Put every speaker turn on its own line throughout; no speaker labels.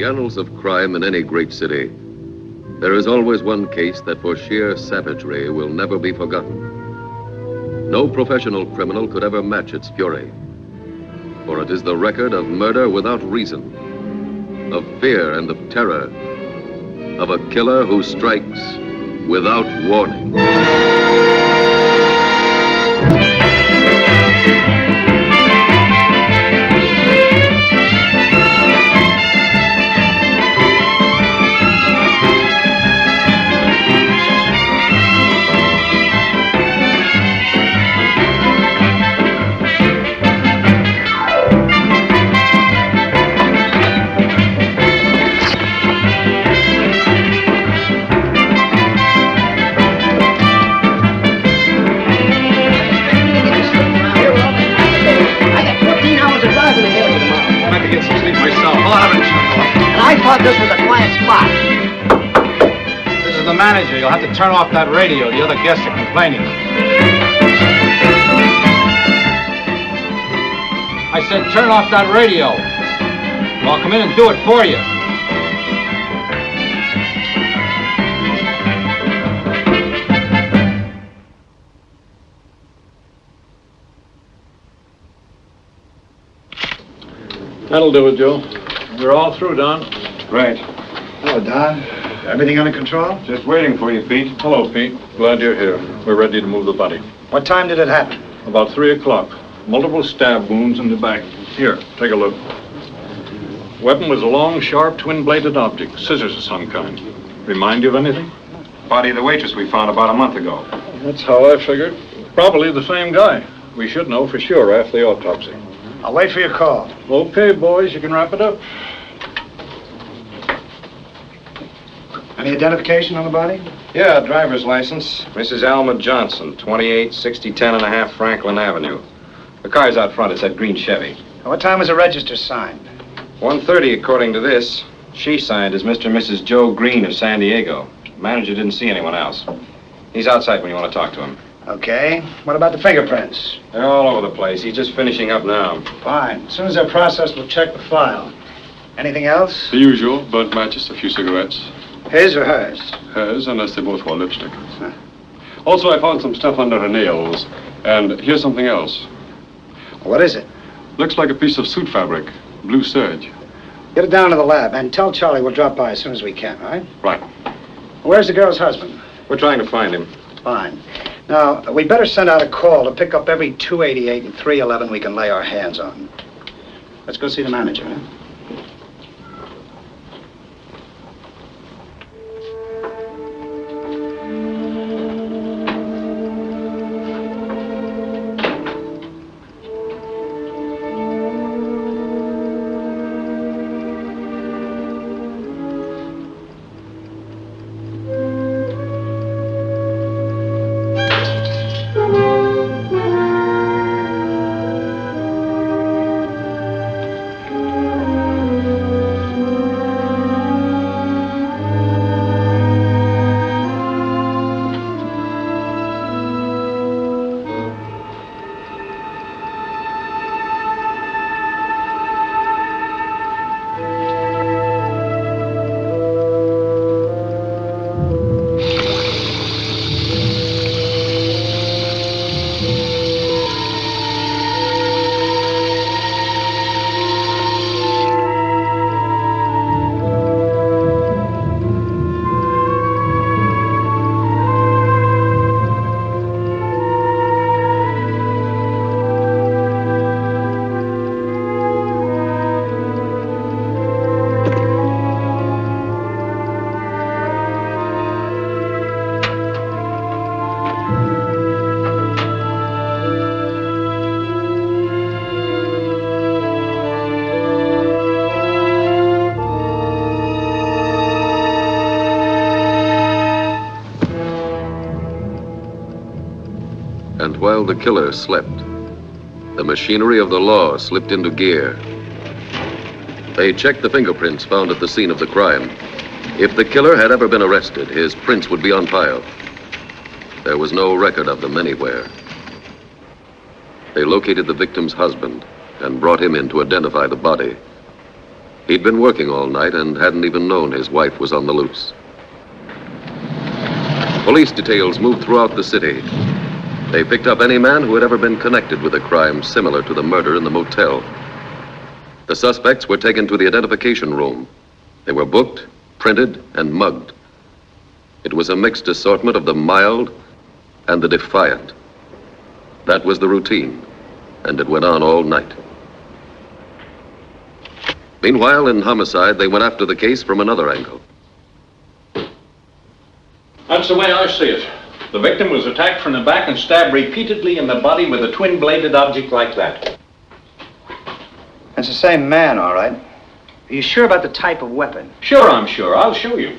annals of crime in any great city, there is always one case that for sheer savagery will never be forgotten. No professional criminal could ever match its fury, for it is the record of murder without reason, of fear and of terror, of a killer who strikes without warning.
I thought this was a quiet spot.
This is the manager. You'll have to turn off that radio. The other guests are complaining. I said turn off that radio. I'll come in and do it for you.
That'll do it, Joe. We're all through, Don.
Right.
Hello, Don. Everything under control?
Just waiting for you, Pete.
Hello, Pete. Glad you're here. We're ready to move the body.
What time did it happen?
About 3 o'clock. Multiple stab wounds in the back. Here, take a look. Weapon was a long, sharp, twin-bladed object. Scissors of some kind. Remind you of anything?
Body of the waitress we found about a month ago.
That's how I figured. Probably the same guy. We should know for sure after the autopsy.
I'll wait for your call.
Okay, boys, you can wrap it up.
Any identification on the body?
Yeah, driver's license. Mrs. Alma Johnson, 286010.5 Franklin Avenue. The car's out front. It's that green Chevy.
What time was the register signed?
1:30, according to this. She signed as Mr. and Mrs. Joe Green of San Diego. The manager didn't see anyone else. He's outside when you want to talk to him.
Okay. What about the fingerprints?
They're all over the place. He's just finishing up now.
Fine. As soon as they're processed, we'll check the file. Anything else?
The usual, burnt matches, a few cigarettes.
His or hers?
Hers, unless they both wore lipstick. Huh. Also, I found some stuff under her nails. And here's something else.
What is it?
Looks like a piece of suit fabric. Blue serge.
Get it down to the lab and tell Charlie we'll drop by as soon as we can, all right?
Right.
Where's the girl's husband?
We're trying to find him.
Fine. Now, we better send out a call to pick up every 288 and 311 we can lay our hands on. Let's go see the manager, huh?
And while the killer slept, the machinery of the law slipped into gear. They checked the fingerprints found at the scene of the crime. If the killer had ever been arrested, his prints would be on file. There was no record of them anywhere. They located the victim's husband and brought him in to identify the body. He'd been working all night and hadn't even known his wife was on the loose. Police details moved throughout the city. They picked up any man who had ever been connected with a crime similar to the murder in the motel. The suspects were taken to the identification room. They were booked, printed, and mugged. It was a mixed assortment of the mild and the defiant. That was the routine, and it went on all night. Meanwhile, in homicide, they went after the case from another angle.
That's the way I see it. The victim was attacked from the back and stabbed repeatedly in the body with a twin-bladed object like that.
It's the same man, all right. Are you sure about the type of weapon?
Sure, I'm sure. I'll show you.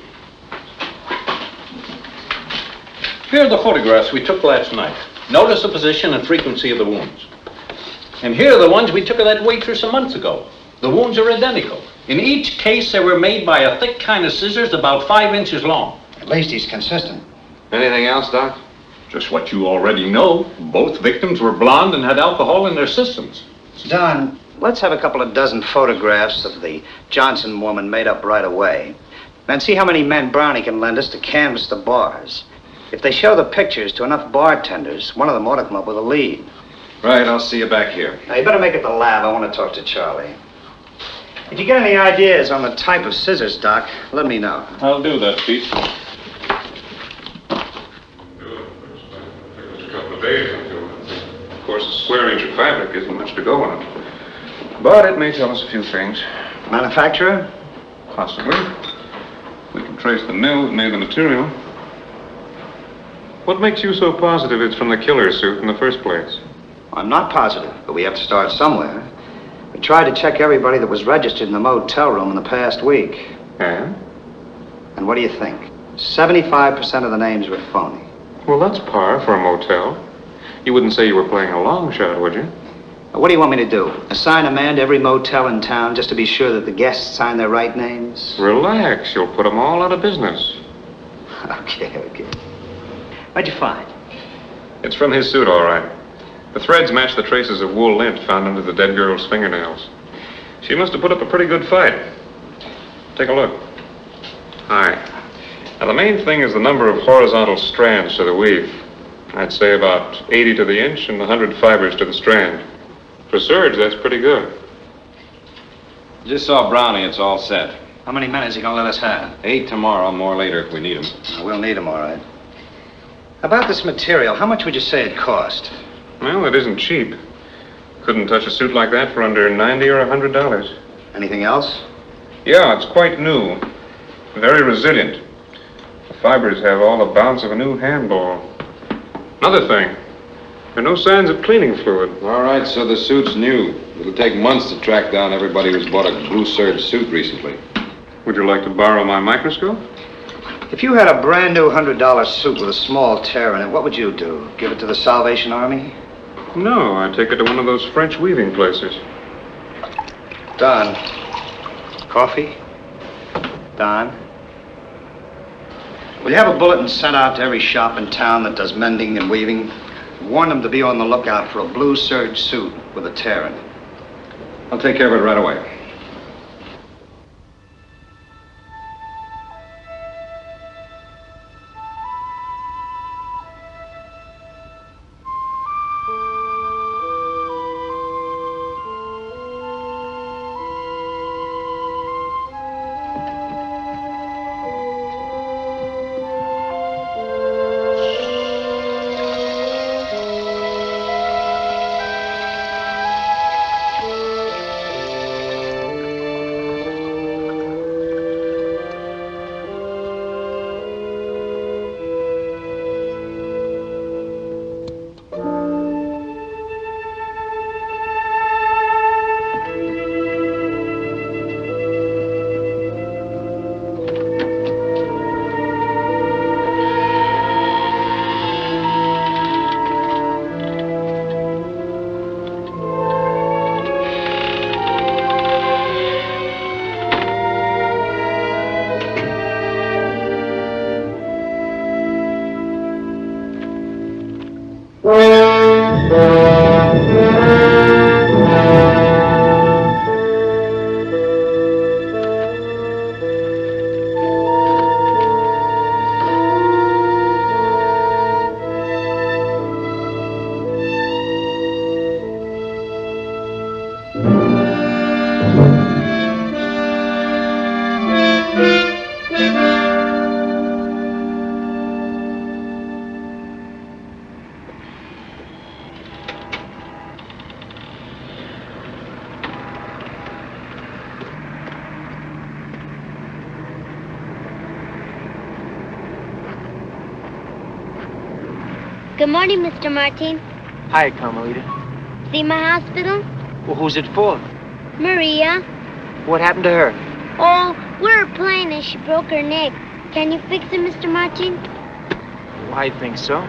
Here are the photographs we took last night. Notice the position and frequency of the wounds. And here are the ones we took of that waitress a month ago. The wounds are identical. In each case, they were made by a thick kind of scissors about 5 inches long.
At least he's consistent.
Anything else, Doc?
Just what you already know. Both victims were blonde and had alcohol in their systems.
Don, let's have a couple of dozen photographs of the Johnson woman made up right away. Then see how many men Brownie can lend us to canvass the bars. If they show the pictures to enough bartenders, one of them ought to come up with a lead.
Right, I'll see you back here.
Now, you better make it the lab. I want to talk to Charlie. If you get any ideas on the type of scissors, Doc, let me know.
I'll do that, Pete.
A couple of days until, of course, a square inch of fabric isn't much to go on it. But it may tell us a few things.
Manufacturer?
Possibly. We can trace the mill that made the material. What makes you so positive it's from the killer suit in the first place?
I'm not positive, but we have to start somewhere. We tried to check everybody that was registered in the motel room in the past week.
And?
And what do you think? 75% of the names were phony.
Well, that's par for a motel. You wouldn't say you were playing a long shot, would you?
Now, what do you want me to do? Assign a man to every motel in town just to be sure that the guests sign their right names?
Relax, you'll put them all out of business.
Okay. What'd you find?
It's from his suit, all right. The threads match the traces of wool lint found under the dead girl's fingernails. She must have put up a pretty good fight. Take a look. Hi. Now, the main thing is the number of horizontal strands to the weave. I'd say about 80 to the inch and 100 fibers to the strand. For serge, that's pretty good.
Just saw Brownie. It's all set.
How many men is he gonna let us have?
8 tomorrow, more later if we need them.
We'll need him, all right. About this material, how much would you say it cost?
Well, it isn't cheap. Couldn't touch a suit like that for under $90 or $100.
Anything else?
Yeah, it's quite new. Very resilient. The fibers have all the bounce of a new handball. Another thing, there are no signs of cleaning fluid.
All right, so the suit's new. It'll take months to track down everybody who's bought a blue serge suit recently.
Would you like to borrow my microscope?
If you had a brand new $100 suit with a small tear in it, what would you do? Give it to the Salvation Army?
No, I'd take it to one of those French weaving places.
Don. Coffee? Don? Will you have a bulletin sent out to every shop in town that does mending and weaving? Warn them to be on the lookout for a blue serge suit with a tear in it.
I'll take care of it right away.
Good morning, Mr. Martin.
Hi, Carmelita.
See my hospital?
Well, who's it for?
Maria.
What happened to her?
Oh, we were playing and she broke her neck. Can you fix it, Mr. Martin?
Well, I think so.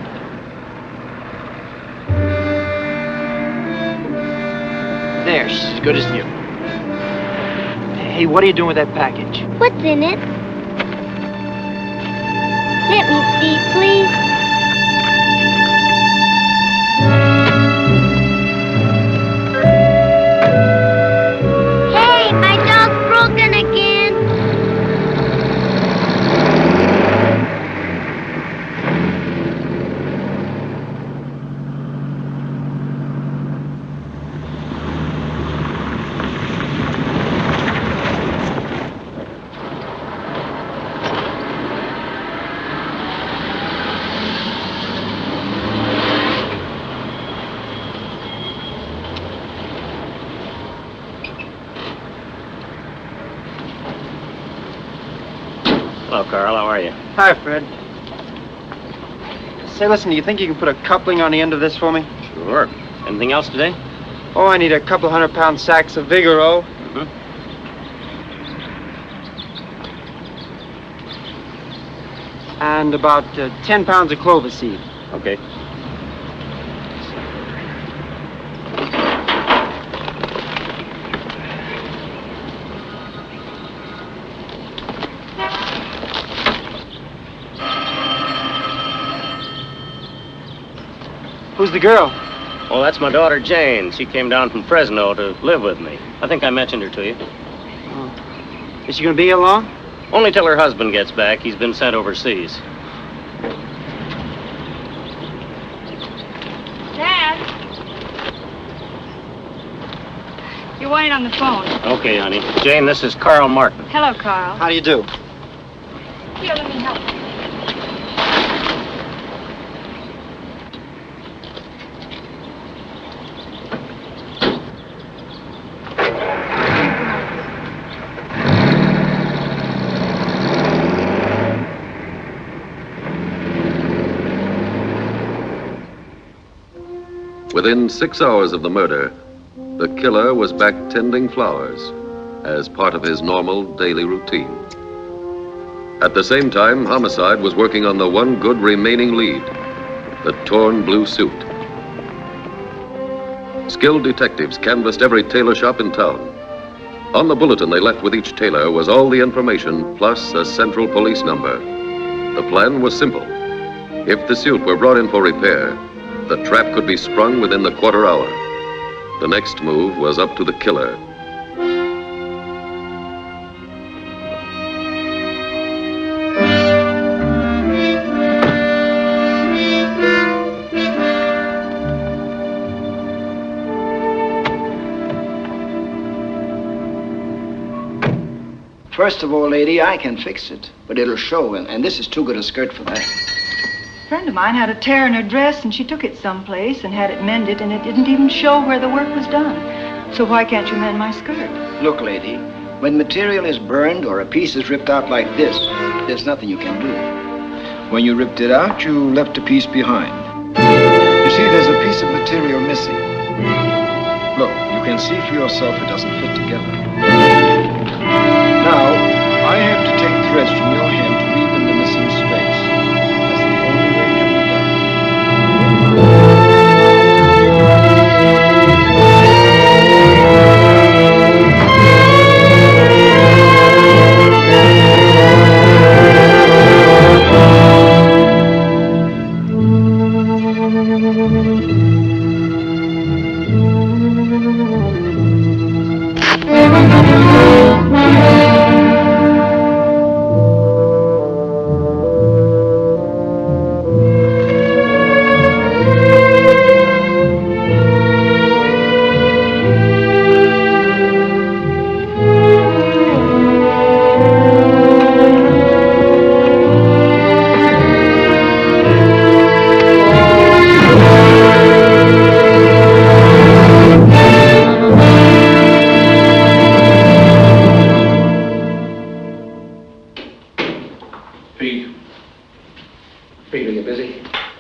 There, she's as good as new. Hey, what are you doing with that package?
What's in it? Let me see, please. Hey, my dog's broken again.
Hello, Carl. How are you?
Hi, Fred. Say, listen, do you think you can put a coupling on the end of this for me?
Sure. Anything else today?
Oh, I need a couple 100-pound sacks of Vigoro. And about 10 pounds of clover seed.
Okay.
Who's the girl?
Oh, that's my daughter, Jane. She came down from Fresno to live with me. I think I mentioned her to you.
Oh. Is she going to be here long?
Only till her husband gets back. He's been sent overseas.
Dad? You're waiting on the phone.
Okay, honey. Jane, this is Carl Martin.
Hello, Carl.
How do you do?
Here, let me help you.
Within 6 hours of the murder, the killer was back tending flowers as part of his normal daily routine. At the same time, homicide was working on the one good remaining lead, the torn blue suit. Skilled detectives canvassed every tailor shop in town. On the bulletin they left with each tailor was all the information plus a central police number. The plan was simple. If the suit were brought in for repair, the trap could be sprung within the quarter hour. The next move was up to the killer.
First of all, lady, I can fix it, but it'll show, and this is too good a skirt for that.
A friend of mine had a tear in her dress, and she took it someplace and had it mended, and it didn't even show where the work was done. So why can't you mend my skirt?
Look, lady, when material is burned or a piece is ripped out like this, there's nothing you can do. When you ripped it out, you left a piece behind. You see, there's a piece of material missing. Look, you can see for yourself it doesn't fit together. Now, I have to take threads from your hem to weave in the missing space. That's the only way it can be done.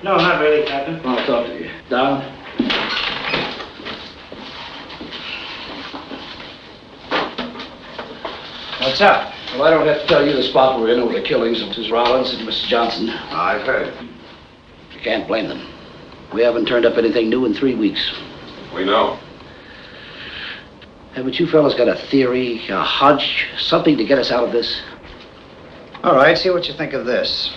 No, not really, Captain.
I'll talk to you. Down.
What's up?
Well, I don't have to tell you the spot we're in over the killings of Mrs. Rollins and Mrs. Johnson.
I've heard.
You can't blame them. We haven't turned up anything new in 3 weeks.
We know.
Haven't you fellas got a theory, a hunch, something to get us out of this?
All right, see what you think of this.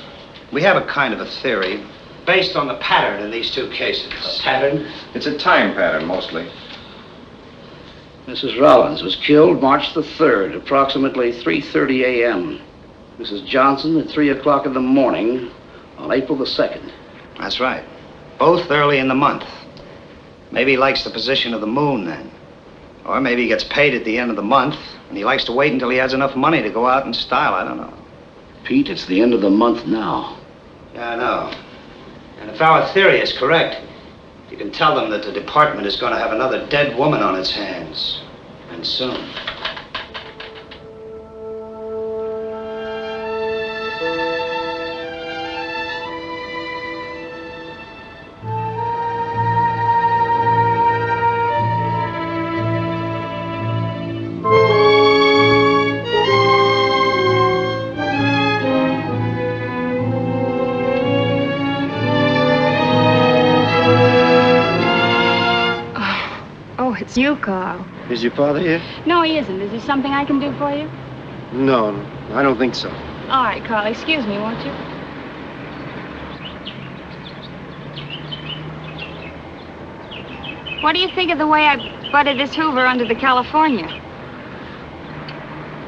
We have a kind of a theory based on the pattern in these two cases.
A pattern?
It's a time pattern, mostly.
Mrs. Rollins was killed March the 3rd, approximately 3:30 a.m. Mrs. Johnson at 3 o'clock in the morning on April the 2nd.
That's right. Both early in the month. Maybe he likes the position of the moon then. Or maybe he gets paid at the end of the month, and he likes to wait until he has enough money to go out in style. I don't know.
Pete, it's the end of the month now.
Yeah, I know. And if our theory is correct, you can tell them that the department is going to have another dead woman on its hands. And soon.
It's you, Carl.
Is your father here?
No, he isn't. Is there something I can do for you?
No, I don't think so.
All right, Carl. Excuse me, won't you? What do you think of the way I butted this Hoover under the California?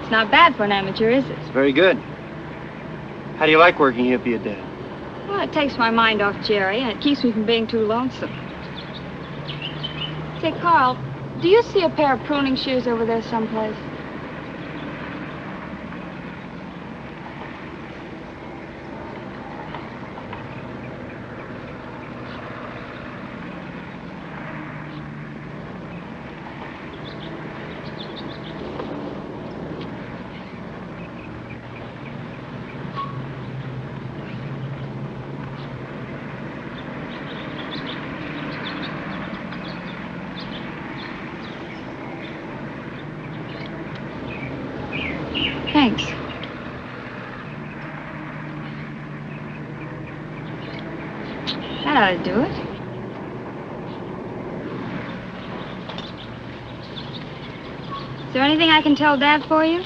It's not bad for an amateur, is it?
It's very good. How do you like working here for your dad?
Well, it takes my mind off Jerry, and it keeps me from being too lonesome. Say, Carl, do you see a pair of pruning shears over there someplace? Thanks. That ought to do it. Is there anything I can tell Dad for you?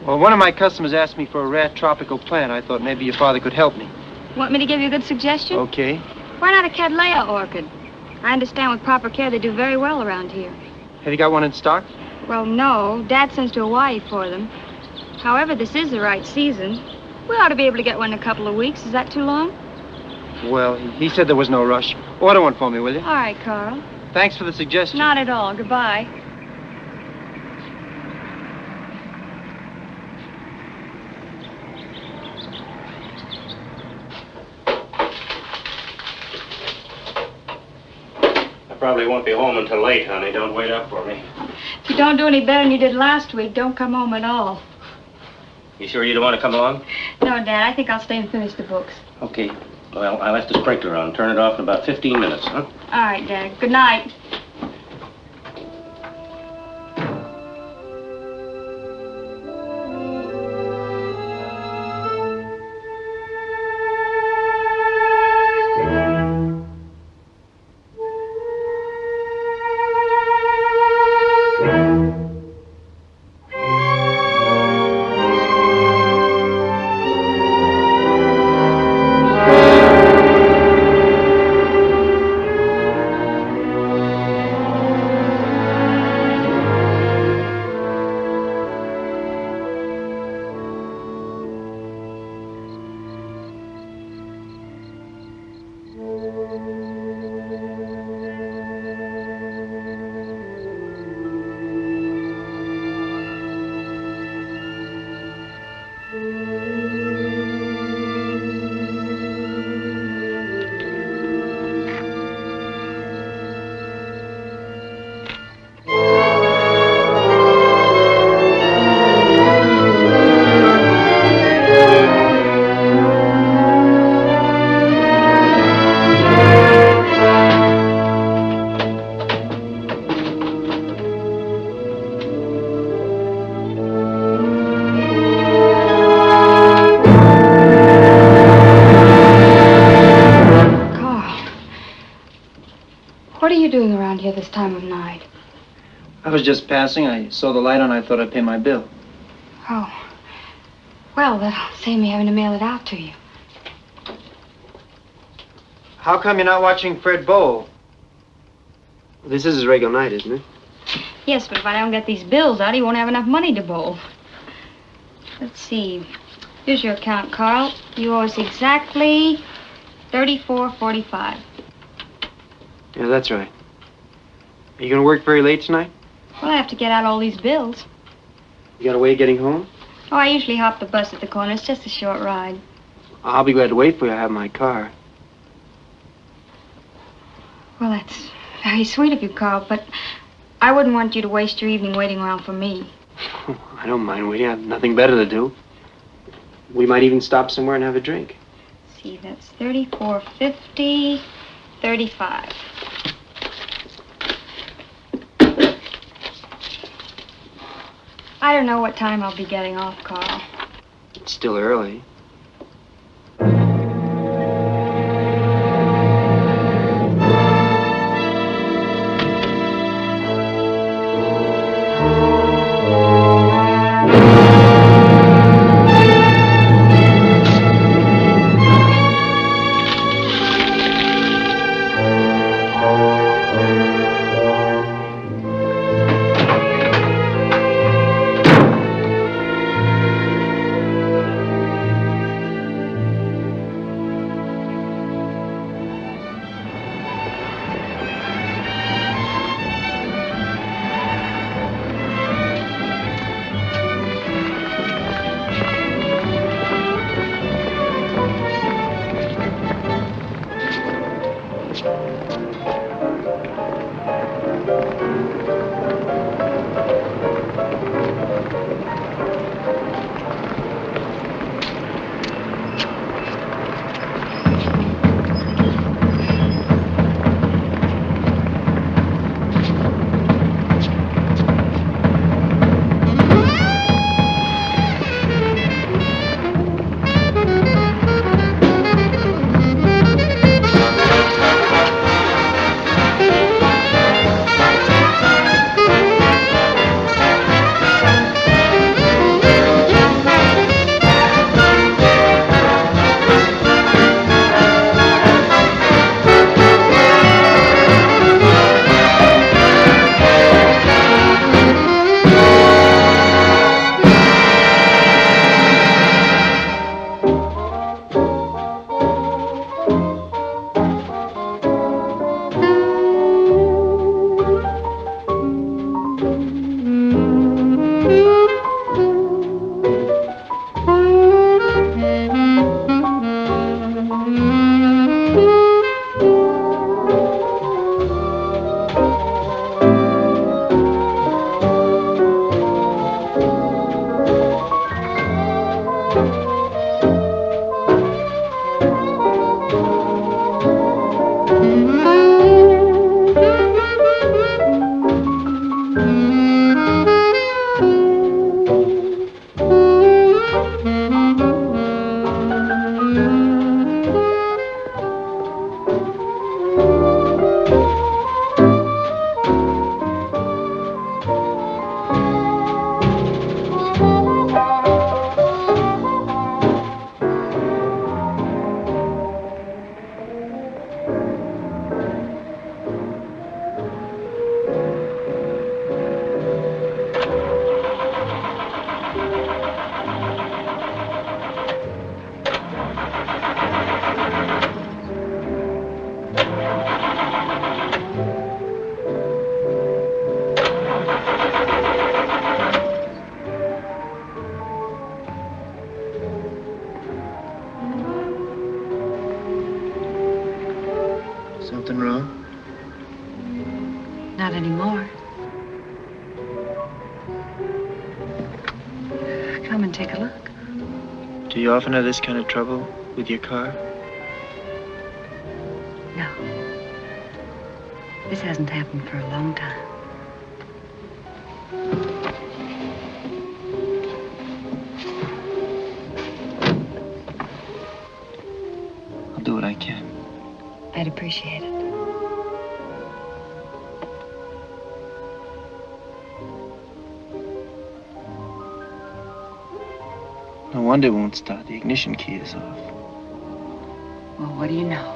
Well, one of my customers asked me for a rare tropical plant. I thought maybe your father could help me.
Want me to give you a good suggestion?
Okay.
Why not a Cattleya orchid? I understand with proper care they do very well around here.
Have you got one in stock?
Well, no. Dad sends to Hawaii for them. However, this is the right season. We ought to be able to get one in a couple of weeks. Is that too long?
Well, he said there was no rush. Order one for me, will you?
All right, Carl.
Thanks for the suggestion.
Not at all. Goodbye.
I probably won't be home until late, honey. Don't wait up for me.
If you don't do any better than you did last week, don't come home at all.
You sure you don't want to come along?
No, Dad. I think I'll stay and finish the books.
Okay. Well, I left the sprinkler on. Turn it off in about 15 minutes, huh?
All right, Dad. Good night. What are you doing around here this time of night?
I was just passing. I saw the light on. I thought I'd pay my bill.
Oh. Well, that'll save me having to mail it out to you.
How come you're not watching Fred Bowl? This is his regular night, isn't it?
Yes, but if I don't get these bills out, he won't have enough money to bowl. Let's see. Here's your account, Carl. You owe us exactly $34.45.
Yeah, that's right. Are you going to work very late tonight?
Well, I have to get out all these bills.
You got a way of getting home?
Oh, I usually hop the bus at the corner. It's just a short ride.
I'll be glad to wait for you. I have my car.
Well, that's very sweet of you, Carl, but I wouldn't want you to waste your evening waiting around for me.
I don't mind waiting. I have nothing better to do. We might even stop somewhere and have a drink.
See, that's $34.50, $35. I don't know what time I'll be getting off, Carl.
It's still early. Something wrong?
Not anymore. Come and take a look.
Do you often have this kind of trouble with your car?
No. This hasn't happened for a long time.
I'll do what I can.
I'd appreciate it.
No wonder it won't start. The ignition key is off.
Well, what do you know?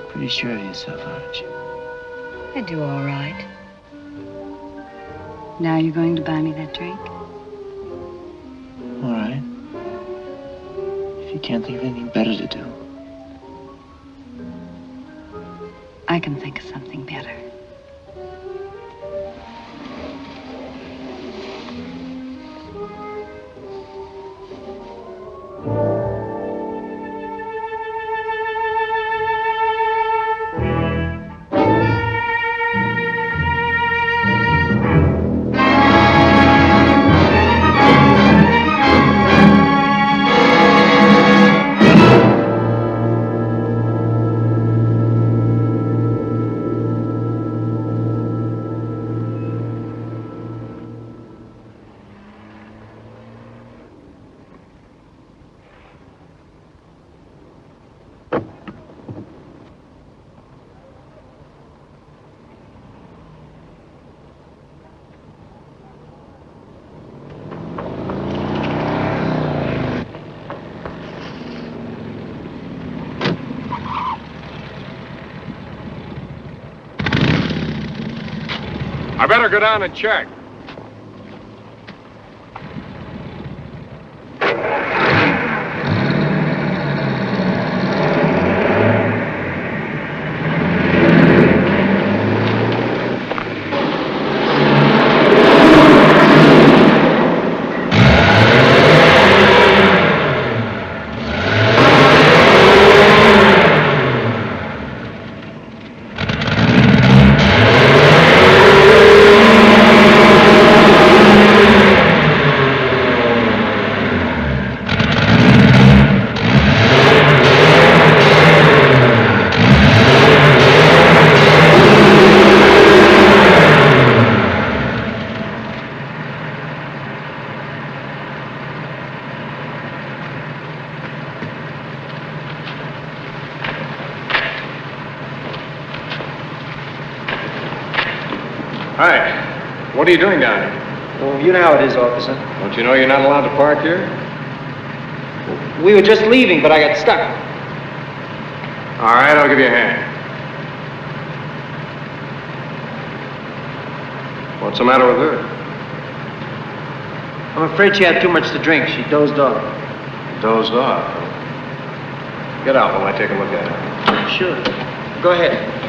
Pretty sure of yourself, aren't you?
I do all right. Now you're going to buy me that drink?
All right. If you can't think of anything better to do.
I can think of something better.
I better go down and check. Hi. What are you doing down here?
Well, you know how it is, officer.
Don't you know you're not allowed to park here?
We were just leaving, but I got stuck.
All right, I'll give you a hand. What's the matter with her?
I'm afraid she had too much to drink. She dozed off.
Dozed off. Get out while I take a look at her.
Sure. Go ahead.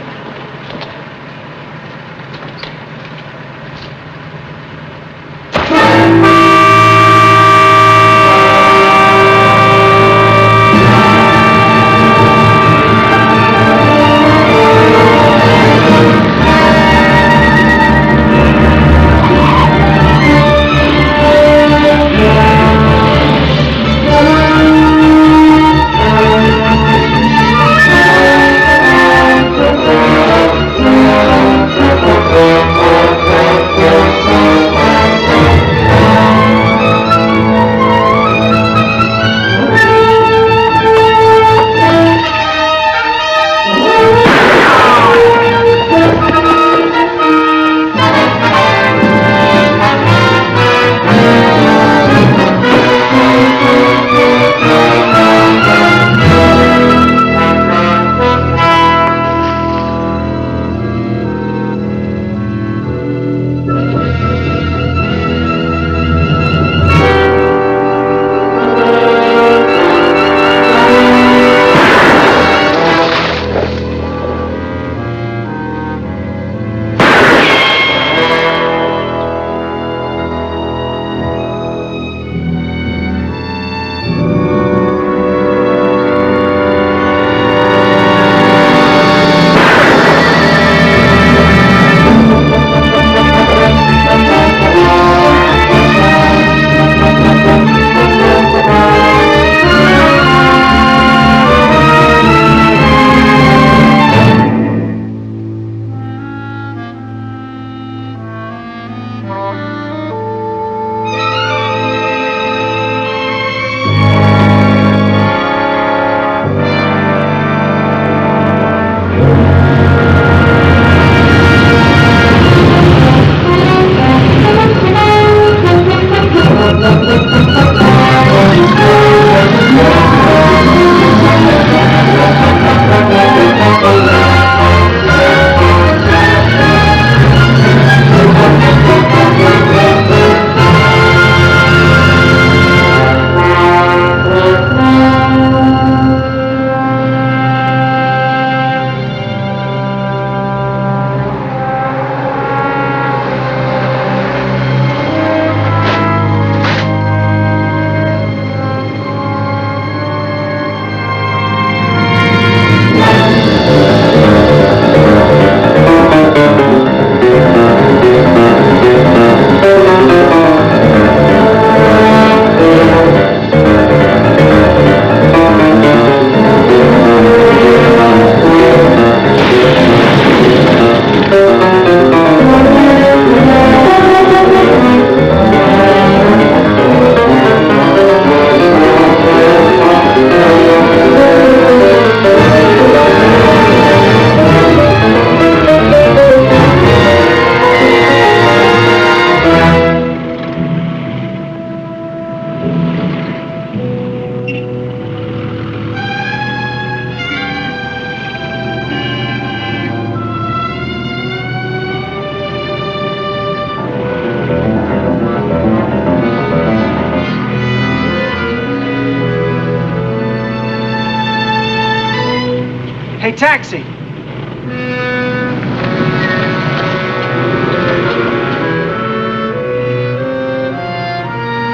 Hey, taxi!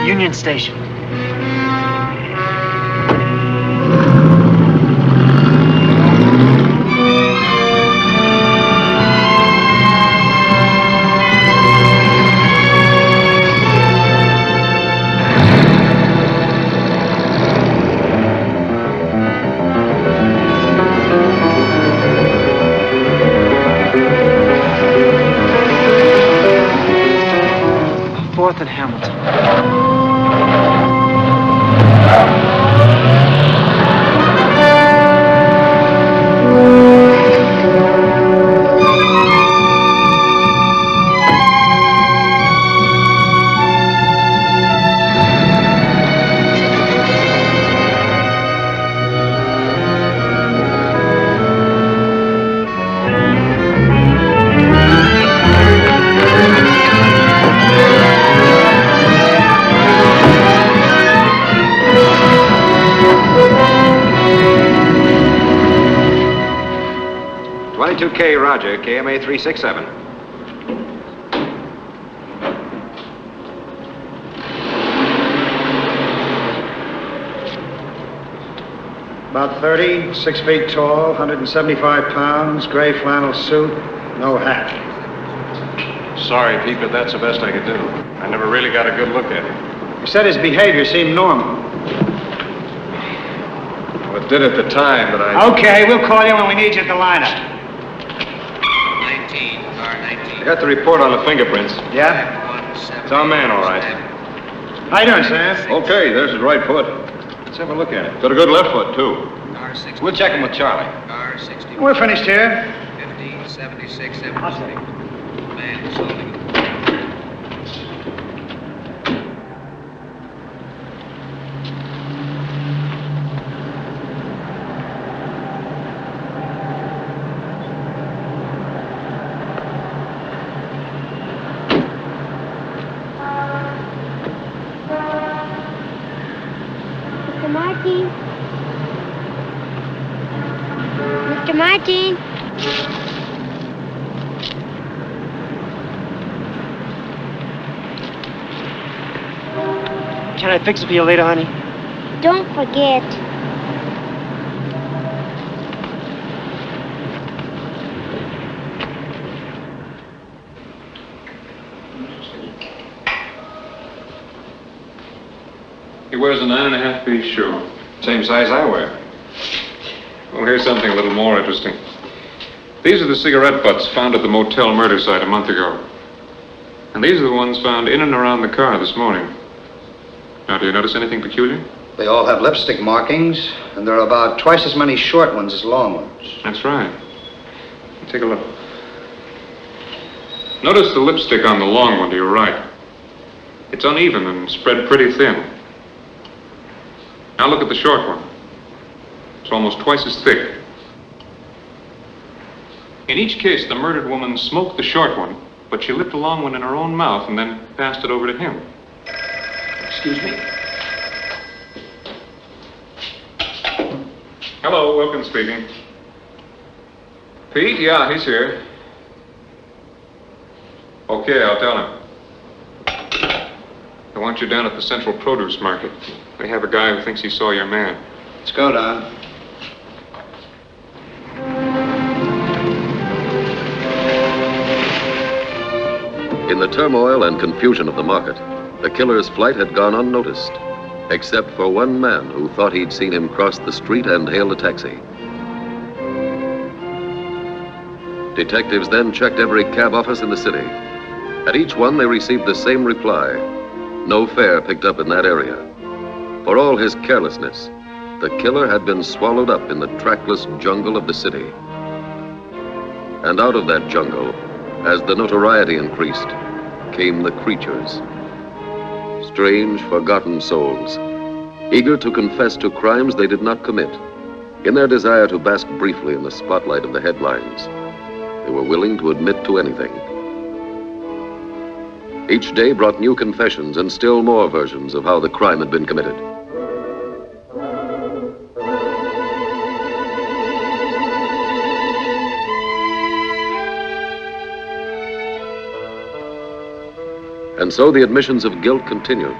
Union Station. Fourth and Hamilton.
K. Roger, KMA 367.
About 30, 6 feet tall, 175 pounds, gray flannel suit, no hat.
Sorry, Pete, but that's the best I could do. I never really got a good look at him.
You said his behavior seemed normal.
Well, it did at the time, but I...
Okay, we'll call you when we need you at the lineup.
I got the report on the fingerprints.
Yeah?
It's our man, all right.
How you doing, Sam?
Okay, there's his right foot. Let's have a look at it. Got a good left foot, too. We'll check him with Charlie.
We're finished here.
76, 76.
Mr. Martin.
Can I fix it for you later, honey?
Don't forget.
He wears a 9.5-piece shoe.
Same size I wear.
Well, here's something a little more interesting. These are the cigarette butts found at the motel murder site a month ago. And these are the ones found in and around the car this morning. Now, do you notice anything peculiar?
They all have lipstick markings, and there are about twice as many short ones as long ones.
That's right. Take a look. Notice the lipstick on the long one to your right. It's uneven and spread pretty thin. Now look at the short one. It's almost twice as thick. In each case, the murdered woman smoked the short one, but she lit the long one in her own mouth and then passed it over to him.
Excuse me.
Hello, Wilkins speaking. Pete? Yeah, he's here. Okay, I'll tell him. I want you down at the Central Produce Market. They have a guy who thinks he saw your man.
Let's go, Don.
In the turmoil and confusion of the market, the killer's flight had gone unnoticed, except for one man who thought he'd seen him cross the street and hail a taxi. Detectives then checked every cab office in the city. At each one, they received the same reply: no fare picked up in that area. For all his carelessness, the killer had been swallowed up in the trackless jungle of the city. And out of that jungle, as the notoriety increased, came the creatures. Strange, forgotten souls, eager to confess to crimes they did not commit. In their desire to bask briefly in the spotlight of the headlines, they were willing to admit to anything. Each day brought new confessions and still more versions of how the crime had been committed. And so the admissions of guilt continued.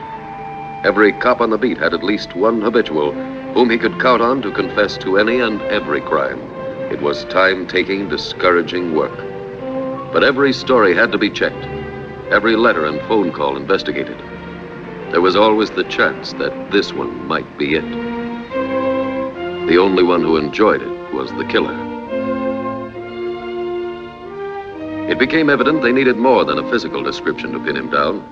Every cop on the beat had at least one habitual whom he could count on to confess to any and every crime. It was time-taking, discouraging work. But every story had to be checked, every letter and phone call investigated. There was always the chance that this one might be it. The only one who enjoyed it was the killer. It became evident they needed more than a physical description to pin him down.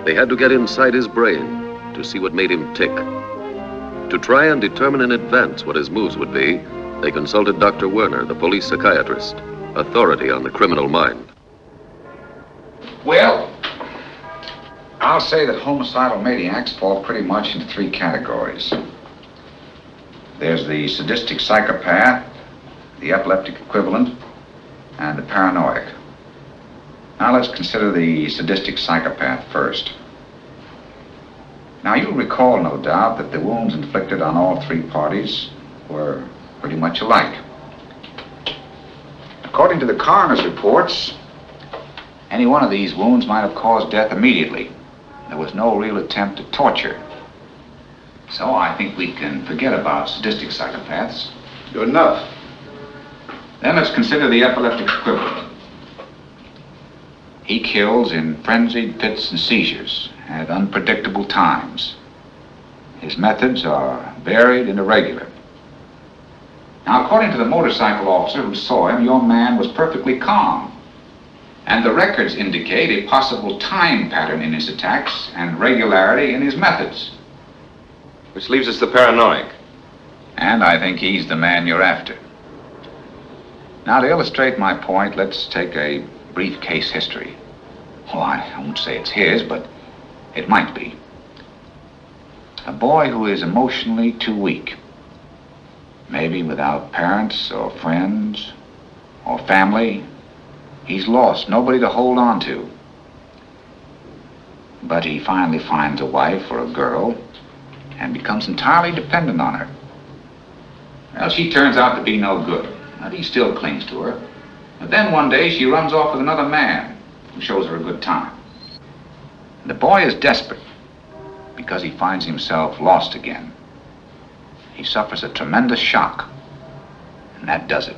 They had to get inside his brain to see what made him tick. To try and determine in advance what his moves would be, they consulted Dr. Werner, the police psychiatrist, authority on the criminal mind.
Well, I'll say that homicidal maniacs fall pretty much into three categories. There's the sadistic psychopath, the epileptic equivalent, and the paranoid. Now let's consider the sadistic psychopath first. Now you'll recall, no doubt, that the wounds inflicted on all three parties were pretty much alike. According to the coroner's reports, any one of these wounds might have caused death immediately. There was no real attempt at torture. So I think we can forget about sadistic psychopaths.
Good enough.
Then let's consider the epileptic equivalent. He kills in frenzied fits and seizures at unpredictable times. His methods are varied and irregular. Now, according to the motorcycle officer who saw him, your man was perfectly calm. And the records indicate a possible time pattern in his attacks and regularity in his methods.
Which leaves us the paranoid.
And I think he's the man you're after. Now, to illustrate my point, let's take a brief case history. Well, I won't say it's his, but it might be. A boy who is emotionally too weak. Maybe without parents or friends or family. He's lost, nobody to hold on to. But he finally finds a wife or a girl and becomes entirely dependent on her. Well, she turns out to be no good, but he still clings to her. But then one day she runs off with another man who shows her a good time. The boy is desperate because he finds himself lost again. He suffers a tremendous shock, and that does it.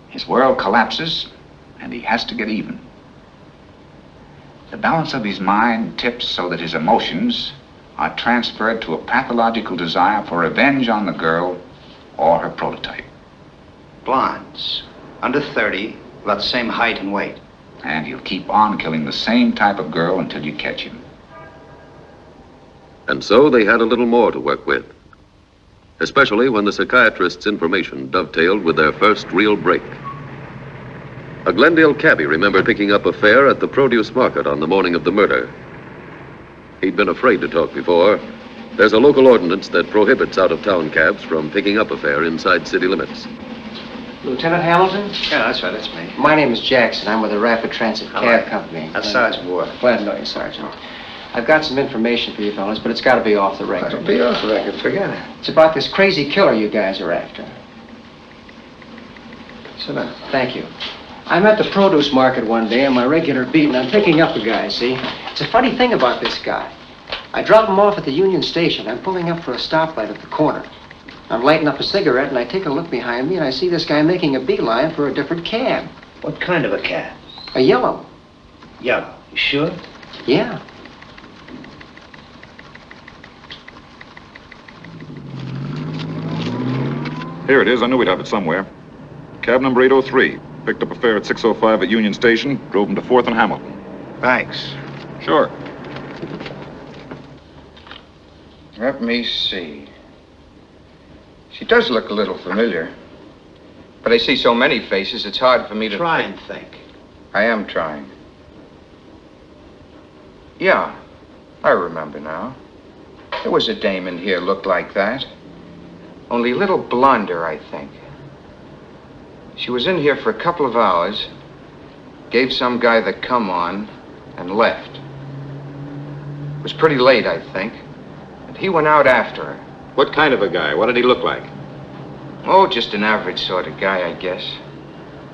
His world collapses, and he has to get even. The balance of his mind tips so that his emotions are transferred to a pathological desire for revenge on the girl or her prototype.
Blondes, under 30, about the same height and weight.
And he'll keep on killing the same type of girl until you catch him.
And so they had a little more to work with, especially when the psychiatrist's information dovetailed with their first real break. A Glendale cabbie remembered picking up a fare at the produce market on the morning of the murder. He'd been afraid to talk before. There's a local ordinance that prohibits out-of-town cabs from picking up a fare inside city limits.
Lieutenant Hamilton?
Yeah, that's right, that's me.
My name is Jackson. I'm with the Rapid Transit Cab Company.
That's Sergeant Ward.
Glad to know you, Sergeant. I've got some information for you fellas, but it's got to be off the record.
It'll be off the record, forget it.
It's about this crazy killer you guys are after.
Sit down.
Thank you. I'm at the produce market one day on my regular beat, and I'm picking up a guy, see? It's a funny thing about this guy. I drop him off at the Union Station. I'm pulling up for a stoplight at the corner. I'm lighting up a cigarette, and I take a look behind me, and I see this guy making a beeline for a different cab.
What kind of a cab?
A yellow.
Yellow. You sure?
Yeah.
Here it is. I knew we'd have it somewhere. Cab number 803. Picked up a fare at 6:05 at Union Station. Drove him to 4th and Hamilton.
Thanks.
Sure.
Let me see. She does look a little familiar.
But I see so many faces, it's hard for me to...
Try and think.
I am trying. Yeah, I remember now. There was a dame in here looked like that. Only a little blonder, I think. She was in here for a couple of hours, gave some guy the come on, and left. It was pretty late, I think, and he went out after her.
What kind of a guy? What did he look like?
Oh, just an average sort of guy, I guess.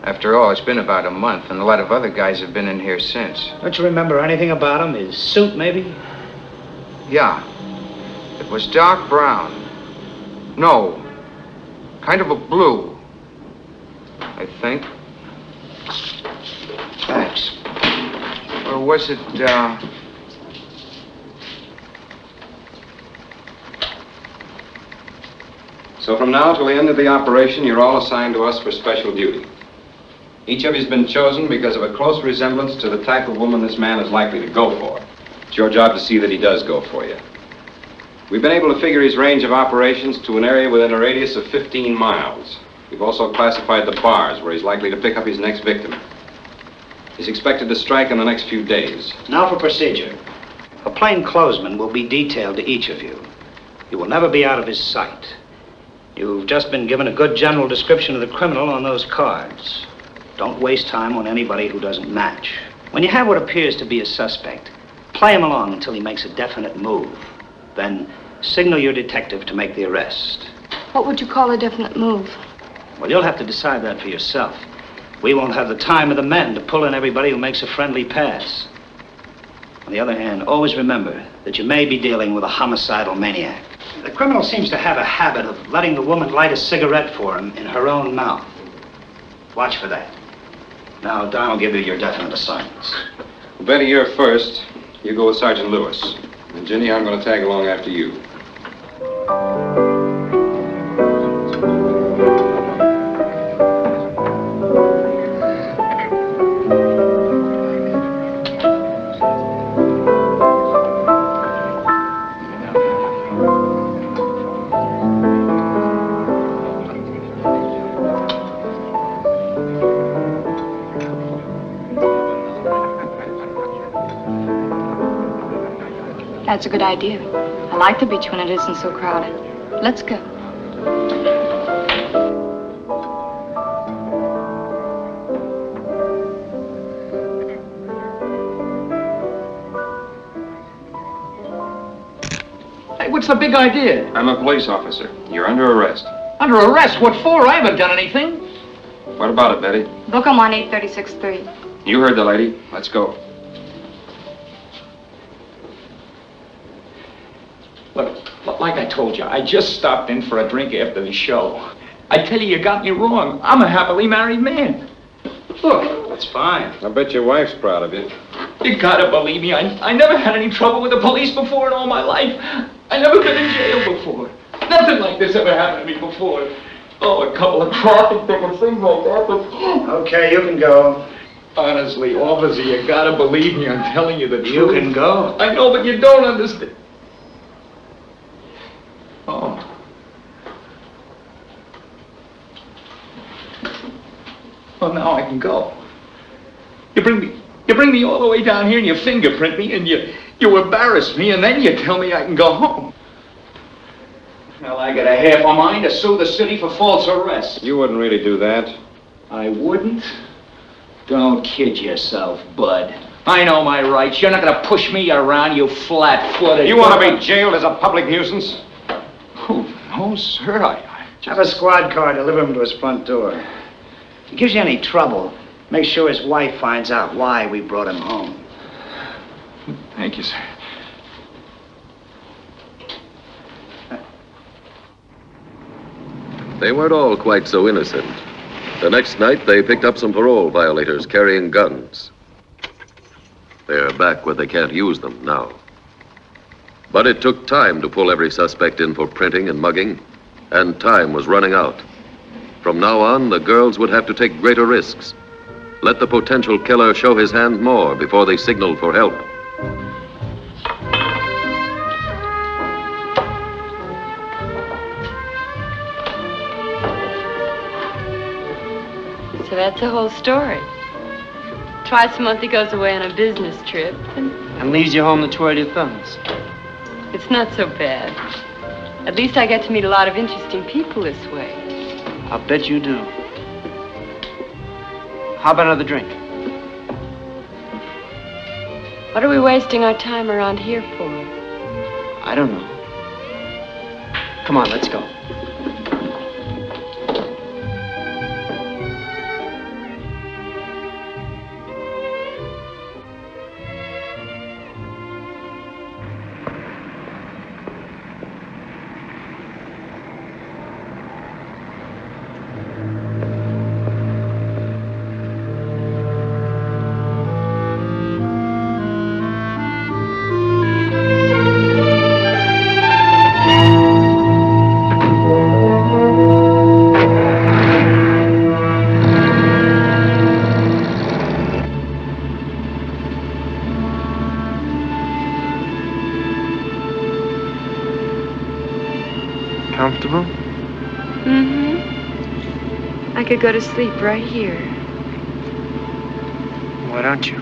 After all, it's been about a month, and a lot of other guys have been in here since.
Don't you remember anything about him? His suit, maybe?
Yeah. It was dark brown. No. Kind of a blue. I think. Thanks. Or was it,
So from now till the end of the operation, you're all assigned to us for special duty. Each of you's been chosen because of a close resemblance to the type of woman this man is likely to go for. It's your job to see that he does go for you. We've been able to figure his range of operations to an area within a radius of 15 miles. We've also classified the bars where he's likely to pick up his next victim. He's expected to strike in the next few days.
Now for procedure. A plainclothesman will be detailed to each of you. You will never be out of his sight. You've just been given a good general description of the criminal on those cards. Don't waste time on anybody who doesn't match. When you have what appears to be a suspect, play him along until he makes a definite move. Then signal your detective to make the arrest.
What would you call a definite move?
Well, you'll have to decide that for yourself. We won't have the time of the men to pull in everybody who makes a friendly pass. On the other hand, always remember that you may be dealing with a homicidal maniac. The criminal seems to have a habit of letting the woman light a cigarette for him in her own mouth. Watch for that. Now, Don will give you your definite assignments.
Well, Betty, you're first. You go with Sergeant Lewis. And Ginny, I'm going to tag along after you.
That's a good idea. I like the beach when it isn't so crowded. Let's go.
Hey, what's the big idea?
I'm a police officer. You're under arrest.
Under arrest? What for? I haven't done anything.
What about it, Betty?
Book him on 836-3.
You heard the lady. Let's go.
Look, like I told you, I just stopped in for a drink after the show. I tell you got me wrong. I'm a happily married man. Look.
That's fine.
I bet your wife's proud of you.
You gotta believe me. I never had any trouble with the police before in all my life. I never been in jail before. Nothing like this ever happened to me before. Oh, a couple of traffic tickets, things like that, but...
Okay, you can go.
Honestly, officer, you gotta believe me. I'm telling you the truth.
You can go.
I know, but you don't understand. Oh. Well, now I can go. You bring me all the way down here and you fingerprint me and you embarrass me and then you tell me I can go home. Well, I got a half a mind to sue the city for false arrest.
You wouldn't really do that.
I wouldn't? Don't kid yourself, bud. I know my rights. You're not gonna push me around, you flat-footed...
You want to be jailed as a public nuisance?
Oh, no, sir, I
Have a squad car deliver him to his front door. If he gives you any trouble, make sure his wife finds out why we brought him home.
Thank you, sir.
They weren't all quite so innocent. The next night, they picked up some parole violators carrying guns. They're back where they can't use them now. But it took time to pull every suspect in for printing and mugging, and time was running out. From now on, the girls would have to take greater risks. Let the potential killer show his hand more before they signaled for help.
So that's the whole story. Twice a month he goes away on a business trip.
And leaves you home to twirl your thumbs.
It's not so bad. At least I get to meet a lot of interesting people this way.
I'll bet you do. How about another drink?
What are we wasting our time around here for?
I don't know. Come on, let's go.
I could go to sleep right here.
Why don't you?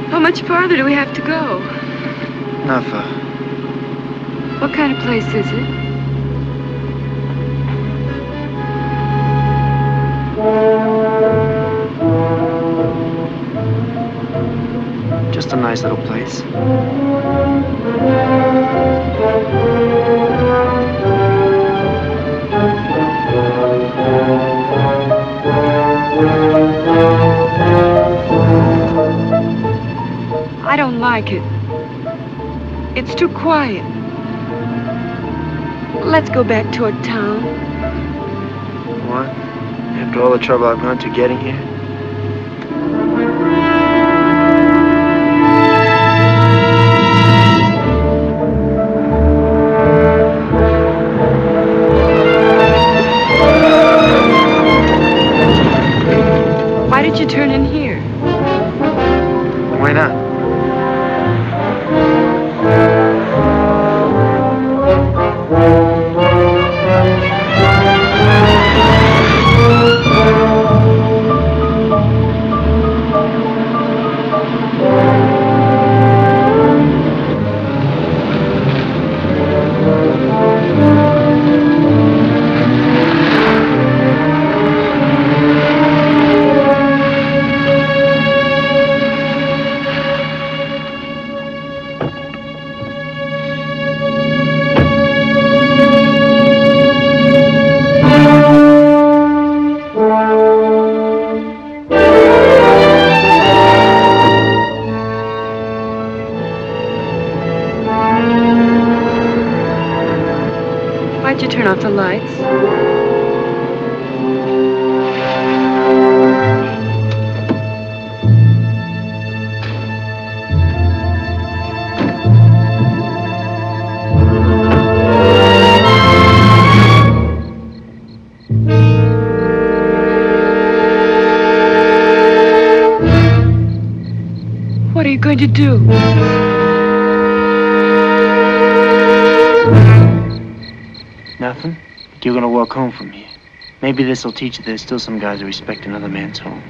How much farther do we have to go?
Not far.
What kind of place is it?
Just a nice little place.
I don't like it. It's too quiet. Let's go back toward town.
What? After all the trouble I've gone to getting here?
Why did you turn in here?
Why not?
Why'd you turn off the lights? What are you going to do?
Nothing? You're gonna walk home from here. Maybe this'll teach you there's still some guys who respect another man's home.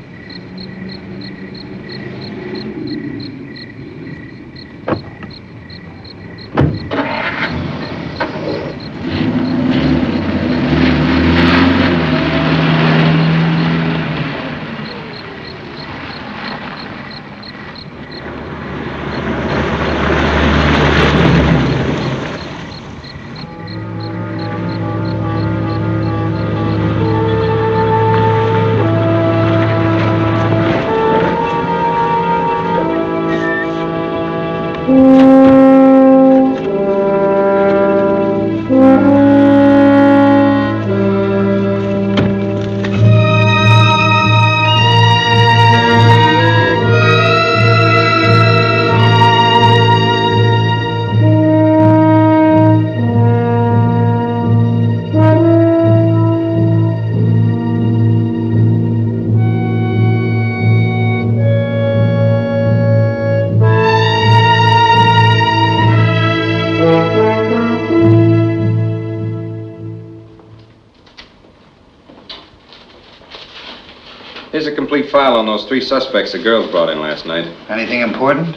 Here's a complete file on those 3 suspects the girls brought in last night.
Anything important?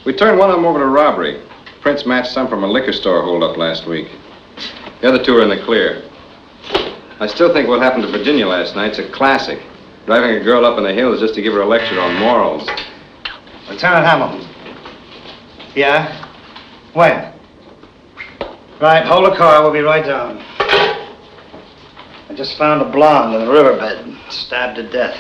We turned one of them over to robbery. Prints matched some from a liquor store holdup last week. The other 2 are in the clear. I still think what happened to Virginia last night's a classic. Driving a girl up in the hills just to give her a lecture on morals.
Lieutenant Hamilton. Yeah? When? Right, hold the car. We'll be right down. I just found a blonde in the riverbed, stabbed to death.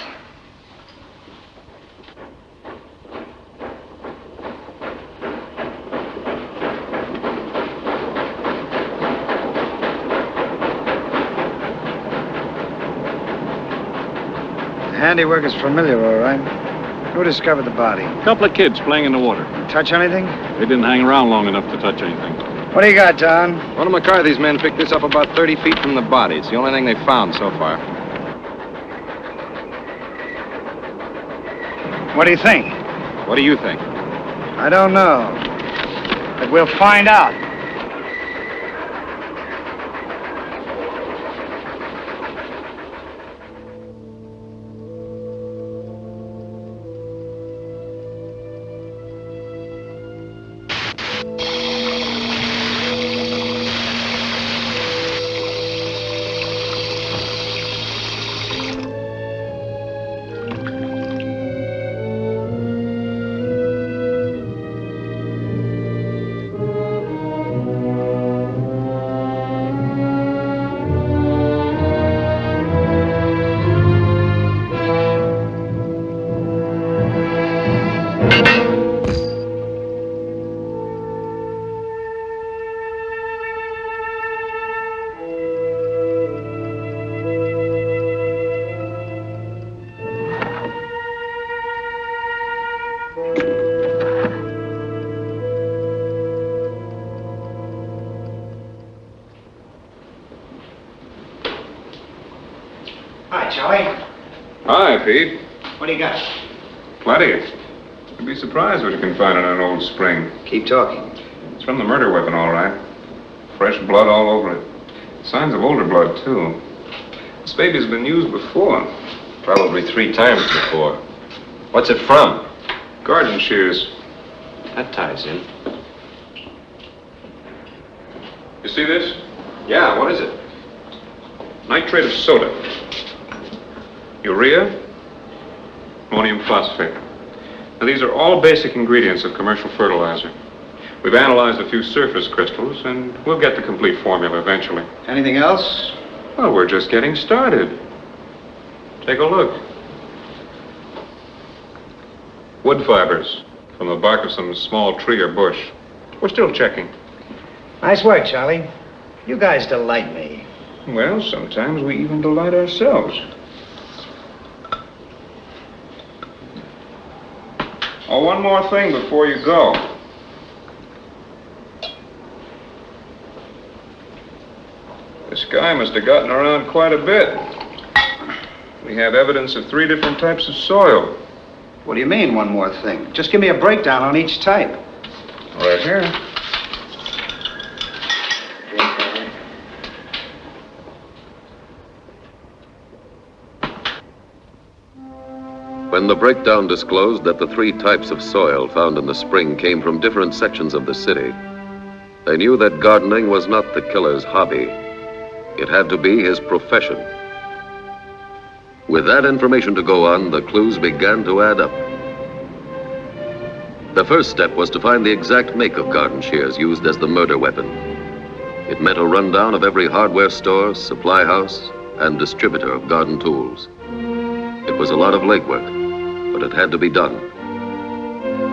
The handiwork is familiar, all right. Who discovered the body?
A couple of kids playing in the water.
Touch anything?
They didn't hang around long enough to touch anything.
What do you got, Don?
One of McCarthy's men picked this up about 30 feet from the body. It's the only thing they found so far.
What do you think?
What do you think?
I don't know. But we'll find out. Hi, Charlie.
Hi, Pete.
What do you got?
Plenty. You'd be surprised what you can find in an old spring.
Keep talking.
It's from the murder weapon, all right. Fresh blood all over it. Signs of older blood, too. This baby's been used before.
Probably 3 times before. What's it from?
Garden shears.
That ties in.
You see this?
Yeah, what is it?
Nitrate of soda. Urea. Ammonium phosphate. Now, these are all basic ingredients of commercial fertilizer. We've analyzed a few surface crystals, and we'll get the complete formula eventually.
Anything else?
Well, we're just getting started. Take a look. Wood fibers from the bark of some small tree or bush. We're still checking.
Nice work, Charlie. You guys delight me.
Well, sometimes we even delight ourselves. Oh, one more thing before you go. This guy must have gotten around quite a bit. We have evidence of 3 different types of soil.
What do you mean, one more thing? Just give me a breakdown on each type.
Right here.
When the breakdown disclosed that the 3 types of soil found in the spring came from different sections of the city, they knew that gardening was not the killer's hobby. It had to be his profession. With that information to go on, the clues began to add up. The first step was to find the exact make of garden shears used as the murder weapon. It meant a rundown of every hardware store, supply house, and distributor of garden tools. It was a lot of legwork, but it had to be done.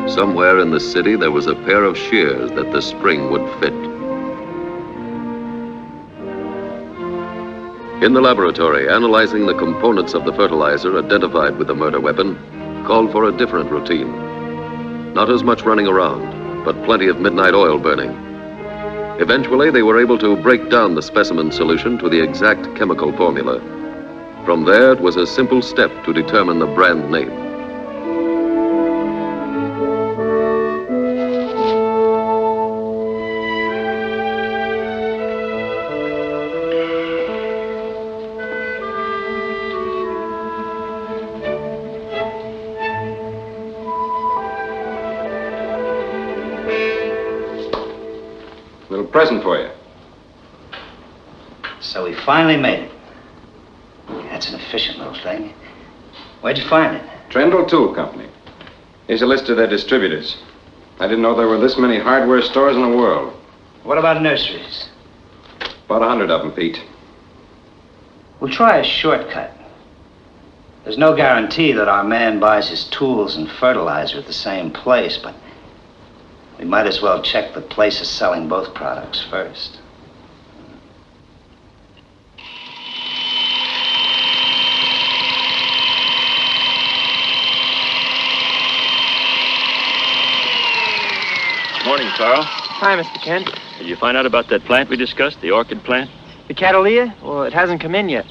Somewhere in the city, there was a pair of shears that the spring would fit. In the laboratory, analyzing the components of the fertilizer identified with the murder weapon called for a different routine. Not as much running around, but plenty of midnight oil burning. Eventually, they were able to break down the specimen solution to the exact chemical formula. From there, it was a simple step to determine the brand name.
Little present for you.
So we finally made it. That's an efficient little thing. Where'd you find it?
Trendle Tool Company. Here's a list of their distributors. I didn't know there were this many hardware stores in the world.
What about nurseries?
About 100 of them, Pete.
We'll try a shortcut. There's no guarantee that our man buys his tools and fertilizer at the same place, but we might as well check the places selling both products first.
Carl.
Hi, Mr. Kent.
Did you find out about that plant we discussed, the orchid plant?
The Catalina? Well, it hasn't come in yet.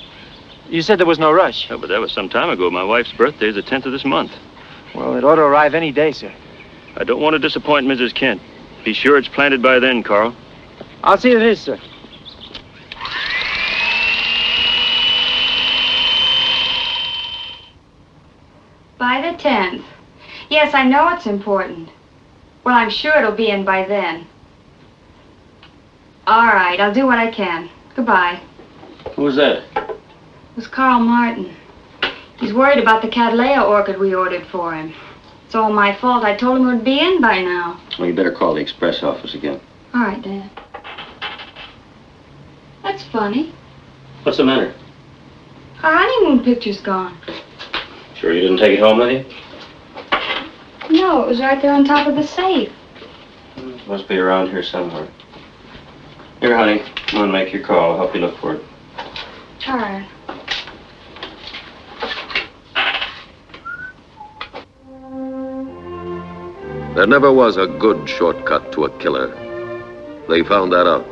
You said there was no rush.
Oh, but that was some time ago. My wife's birthday is the 10th of this month.
Well, it ought to arrive any day, sir.
I don't want to disappoint Mrs. Kent. Be sure it's planted by then, Carl.
I'll see it is, sir.
By the 10th. Yes, I know it's important. Well, I'm sure it'll be in by then. All right, I'll do what I can. Goodbye.
Who was that?
It was Carl Martin. He's worried about the Cattleya orchid we ordered for him. It's all my fault. I told him it would be in by now.
Well, you better call the express office again.
All right, Dad. That's funny.
What's the matter?
Our honeymoon picture's gone.
Sure you didn't take it home with you?
No, it was right there on top of the safe.
Must be around here somewhere. Here, honey. Come on, make your call. I'll help you look for it.
All right.
There never was a good shortcut to a killer. They found that out.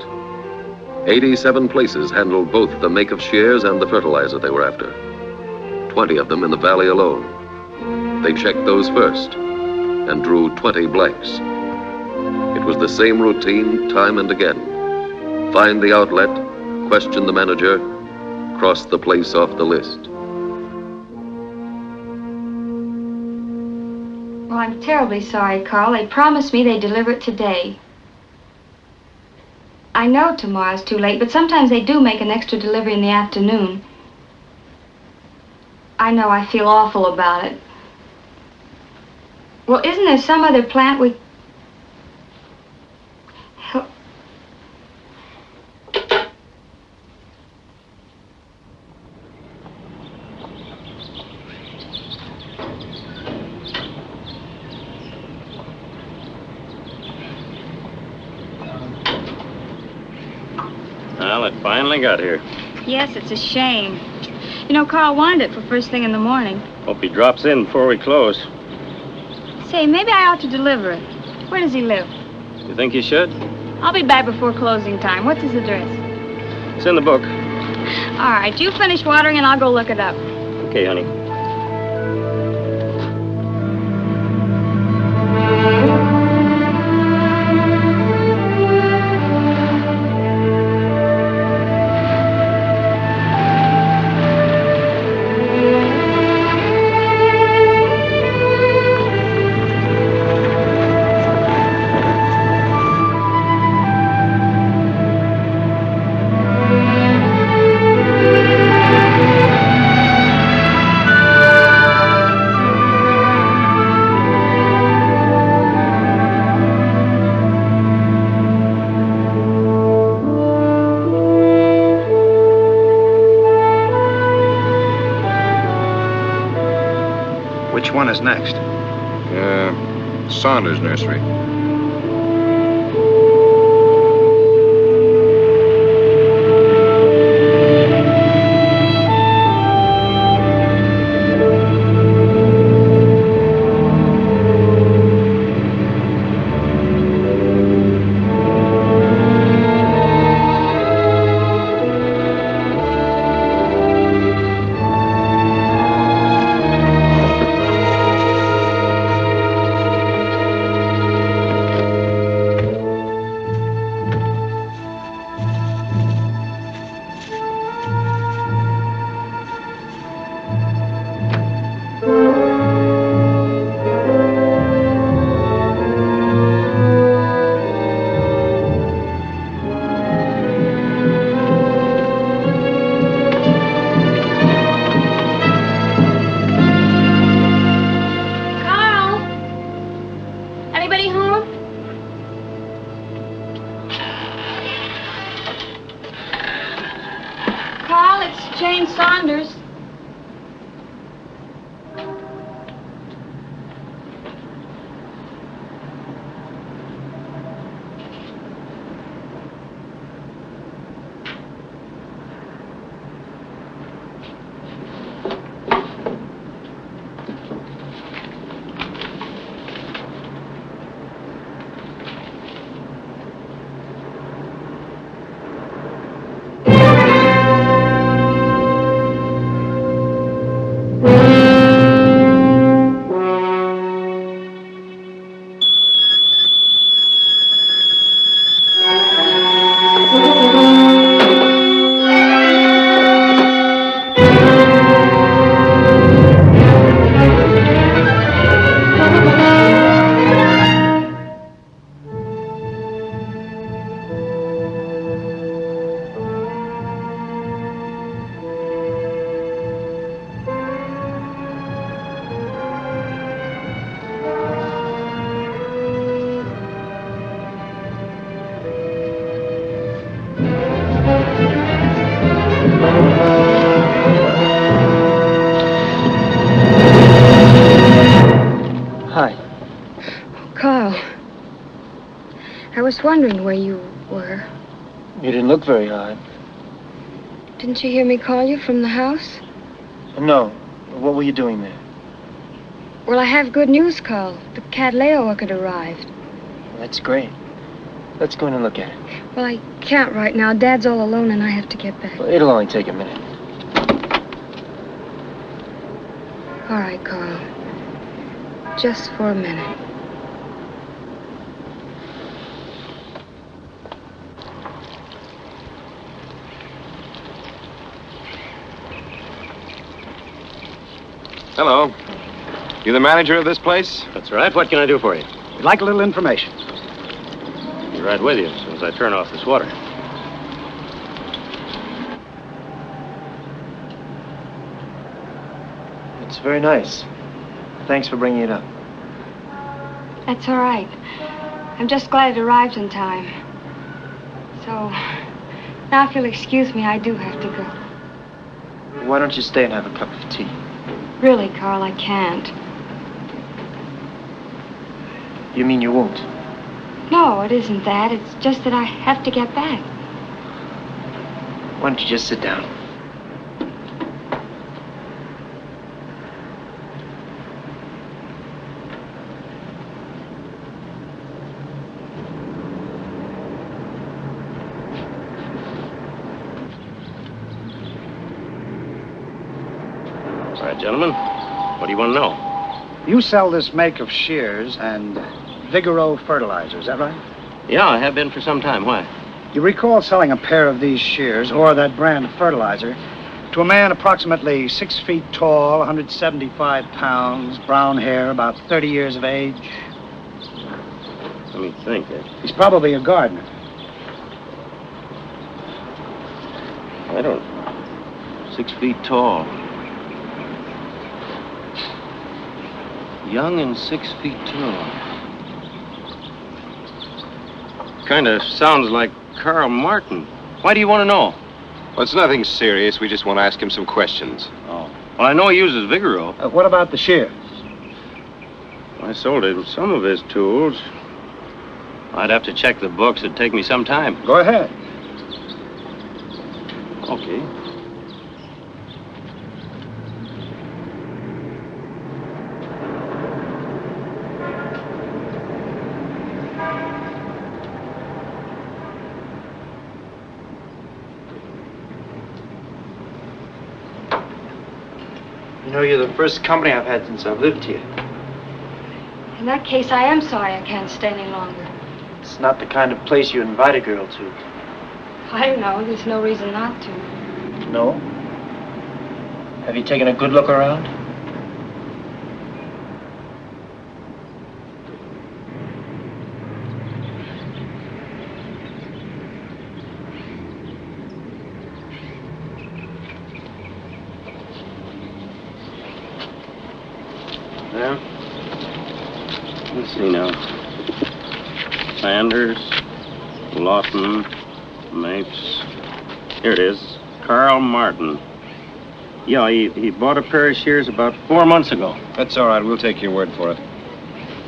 87 places handled both the make of shears and the fertilizer they were after. 20 of them in the valley alone. They checked those first and drew 20 blanks. It was the same routine time and again. Find the outlet, question the manager, cross the place off the list.
Well, I'm terribly sorry, Carl. They promised me they'd deliver it today. I know tomorrow's too late, but sometimes they do make an extra delivery in the afternoon. I know I feel awful about it. Well, isn't there some other plant we...
Well, it finally got here.
Yes, it's a shame. You know, Carl wanted it for first thing in the morning.
Hope he drops in before we close.
Say, maybe I ought to deliver it. Where does he live?
You think you should?
I'll be back before closing time. What's his address?
It's in the book.
All right, you finish watering and I'll go look it up.
Okay, honey.
Which one is next?
Saunders Nursery.
Saunders. was wondering where you were.
You didn't look very hard.
Didn't you hear me call you from the house?
No. What were you doing there?
Well, I have good news, Carl. The Cattleya orchid arrived.
That's great. Let's go in and look at it.
Well, I can't right now. Dad's all alone and I have to get back.
Well, it'll only take a minute.
All right, Carl. Just for a minute.
Hello. You the manager of this place?
That's right. What can I do for you?
We'd like a little information.
Be right with you as soon as I turn off this water.
It's very nice. Thanks for bringing it up.
That's all right. I'm just glad it arrived in time. So, now if you'll excuse me, I do have to go.
Why don't you stay and have a cup of tea?
Really, Carl, I can't.
You mean you won't?
No, it isn't that. It's just that I have to get back.
Why don't you just sit down?
All right, gentlemen. What do you want to know?
You sell this make of shears and Vigoro fertilizer, is that right?
Yeah, I have been for some time. Why?
You recall selling a pair of these shears, or that brand of fertilizer, to a man approximately 6 feet tall, 175 pounds, brown hair, about 30 years of age?
Let me think.
He's probably a gardener.
I don't... 6 feet tall. Young and 6 feet tall. Kind of sounds like Carl Martin. Why do you want to know?
Well, it's nothing serious. We just want to ask him some questions.
Oh. Well, I know he uses Vigoro.
What about the shears?
I sold him some of his tools. I'd have to check the books. It'd take me some time.
Go ahead.
Okay.
You know, you're the first company I've had since I've lived here.
In that case, I am sorry I can't stay any longer.
It's not the kind of place you invite a girl to.
I know. There's no reason not to.
No? Have you taken a good look around?
Yeah. Let's see now. Sanders, Lawton, Mapes. Here it is. Carl Martin. Yeah, he bought a pair of shears about 4 months ago.
That's all right. We'll take your word for it.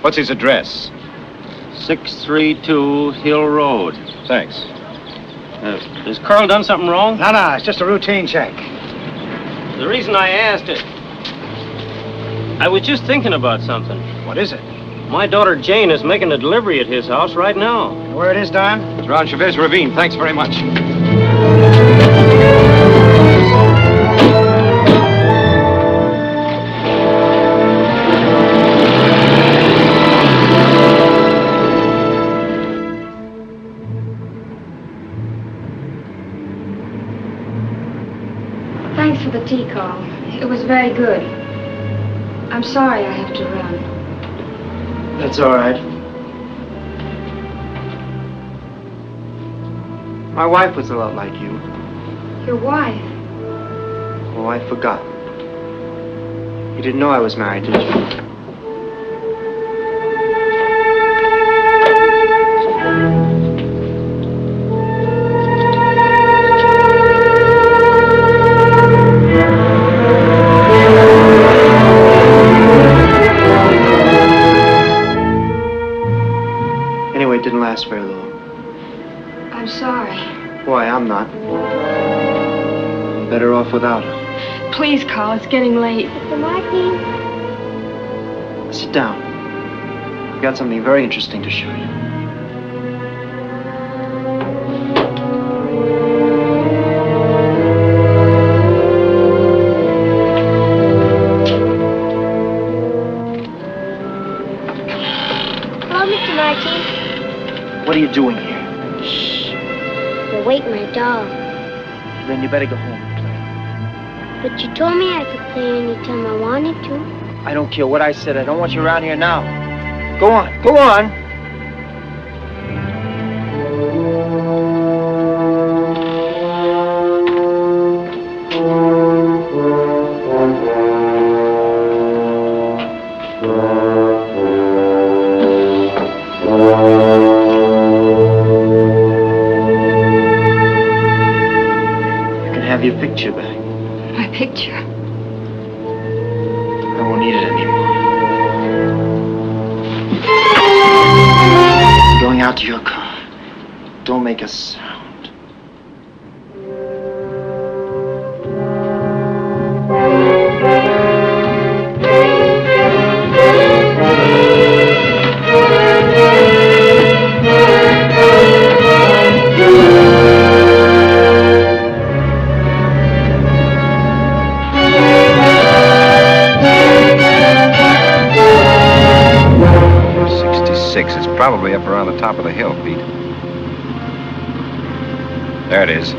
What's his address?
632 Hill Road.
Thanks.
Has Carl done something wrong?
No, it's just a routine check.
The reason I asked it, I was just thinking about something.
What is it?
My daughter Jane is making a delivery at his house right now.
Where it is, Don?
It's around Chavez Ravine. Thanks very much.
Thanks for the tea, Carl. It was very good. I'm sorry I have to run.
That's all right. My wife was a lot like you.
Your wife?
Oh, I forgot. You didn't know I was married, did you? Anyway, it didn't last very long.
I'm sorry.
Why, I'm not. Better off without her.
Please, Carl, it's getting late.
Mr. Martin.
Sit down. I've got something very interesting to show you.
Hello, Mr. Martin.
What are you doing here?
You're waiting my dog.
Then you better go home.
But you told me I could play anytime I wanted to.
I don't care what I said. I don't want you around here now. Go on. Go on. You can have your picture back.
My picture.
I won't need it anymore. Going out to your car. Don't make a sound.
It's probably up around the top of the hill, Pete. There it is.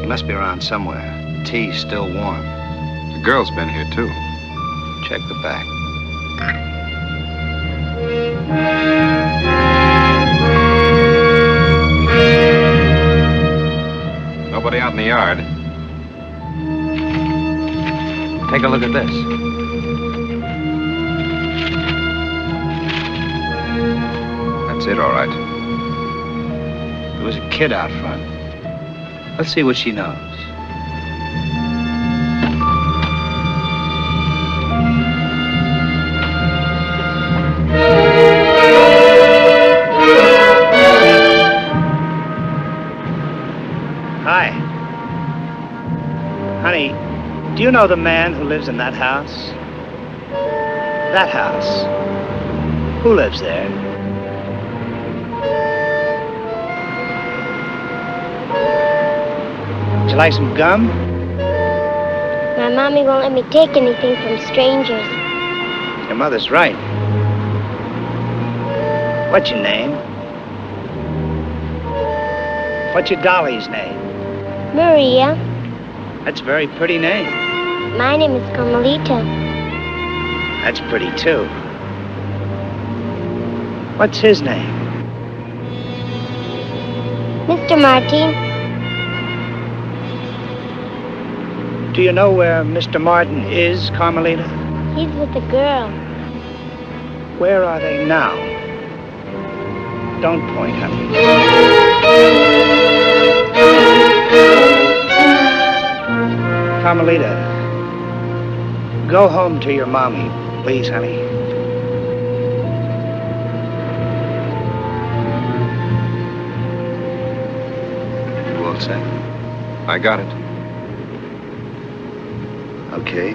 He must be around somewhere. The tea's still warm.
The girl's been here, too.
Check the back.
Nobody out in the yard. Take a look at this. That's it, all right.
There was a kid out front. Let's see what she knows. Hi. Honey, do you know the man who lives in that house? That house. Who lives there? Would you like some gum?
My mommy won't let me take anything from strangers.
Your mother's right. What's your name? What's your dolly's name?
Maria.
That's a very pretty name.
My name is Carmelita.
That's pretty, too. What's his name?
Mr. Martin.
Do you know where Mr. Martin is, Carmelita?
He's with a girl.
Where are they now? Don't point, honey. Carmelita, go home to your mommy, please, honey. You all set?
I got it.
Okay.